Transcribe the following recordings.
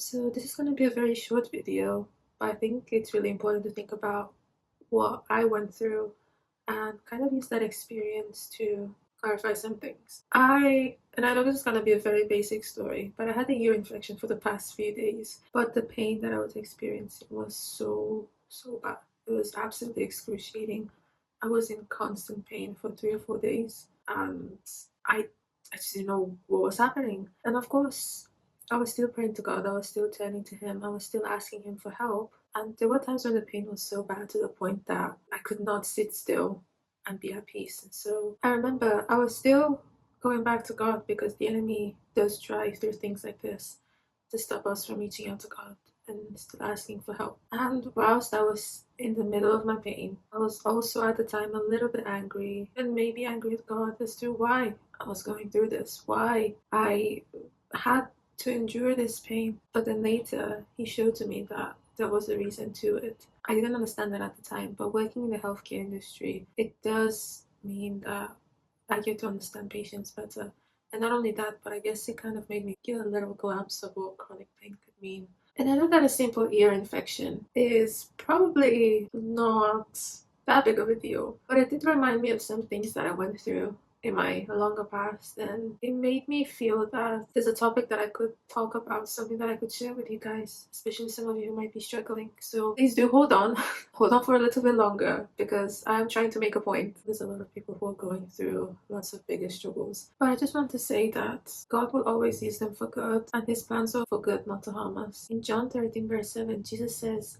So this is going to be a very short video, but I think it's really important to think about what I went through and kind of use that experience to clarify some things. I know this is going to be a very basic story, but I had a ear infection for the past few days, but the pain that I was experiencing was so bad. It was absolutely excruciating. I was in constant pain for 3 or 4 days, and I, I just didn't know what was happening. And of course, I was still praying to God. I was still turning to Him. I was still asking Him for help. And there were times when the pain was so bad to the point that I could not sit still and be at peace. And so I remember I was still going back to God because the enemy does try through things like this to stop us from reaching out to God and still asking for help. And whilst I was in the middle of my pain, I was also at the time a little bit angry and maybe angry at God as to why I was going through this, why I had to endure this pain. But then later, He showed to me that there was a reason to it. I didn't understand that at the time, but working in the healthcare industry, it does mean that I get to understand patients better. And not only that, but I guess it kind of made me get a little glimpse of what chronic pain could mean. And I know that a simple ear infection is probably not that big of a deal, but it did remind me of some things that I went through in my longer past, and it made me feel that there's a topic that I could talk about, something that I could share with you guys, especially some of you who might be struggling. So please do hold on, hold on for a little bit longer, because I'm trying to make a point. There's a lot of people who are going through lots of bigger struggles, but I just want to say that God will always use them for good, and His plans are for good, not to harm us. In John 13 verse 7, Jesus says,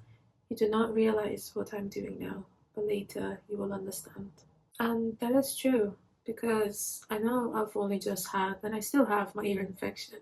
"You do not realize what I'm doing now, but later you will understand." And that is true, because I know I've only just had, and I still have, my ear infection,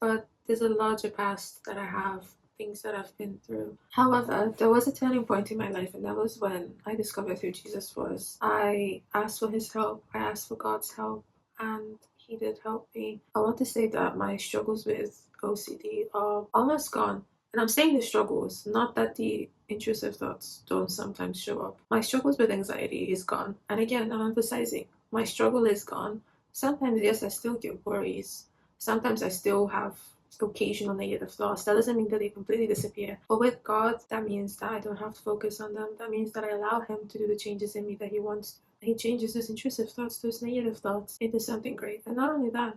but there's a larger past that I have, things that I've been through. However, there was a turning point in my life, and that was when I discovered who Jesus was. I asked for His help, I asked for God's help, and He did help me. I want to say that my struggles with OCD are almost gone. And I'm saying the struggles, not that the intrusive thoughts don't sometimes show up. My struggles with anxiety is gone. And again, I'm emphasizing, my struggle is gone. Sometimes, yes, I still get worries. Sometimes I still have occasional negative thoughts. That doesn't mean that they completely disappear. But with God, that means that I don't have to focus on them. That means that I allow Him to do the changes in me that He wants. He changes those intrusive thoughts, those negative thoughts, into something great. And not only that,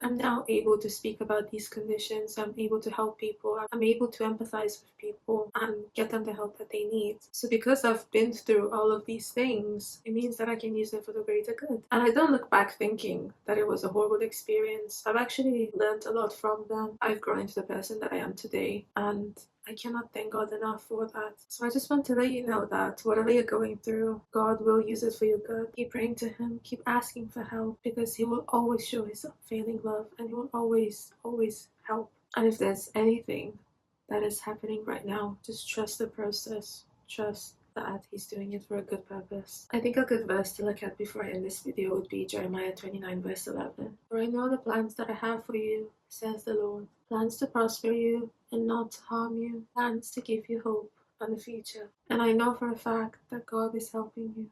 I'm now able to speak about these conditions. I'm able to help people. I'm able to empathize with people and get them the help that they need. So because I've been through all of these things, it means that I can use them for the greater good. And I don't look back thinking that it was a horrible experience. I've actually learned a lot from them. I've grown into the person that I am today. And I cannot thank God enough for that. So I just want to let you know that whatever you're going through, God will use it for your good. Keep praying to Him, keep asking for help, because He will always show His unfailing love, and He will always help. And if there's anything that is happening right now, just trust the process. Trust that He's doing it for a good purpose. I think a good verse to look at before I end this video would be Jeremiah 29 verse 11. "For I know the plans that I have for you, says the Lord, plans to prosper you and not to harm you, plans to give you hope and a future." And I know for a fact that God is helping you,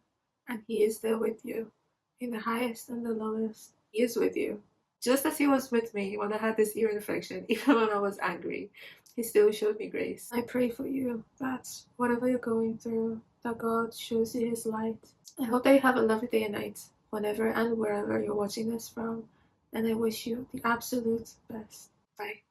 and He is there with you. In the highest and the lowest, He is with you. Just as He was with me when I had this ear infection, even when I was angry, He still showed me grace. I pray for you that whatever you're going through, that God shows you His light. I hope that you have a lovely day and night, whenever and wherever you're watching this from, and I wish you the absolute best. Bye.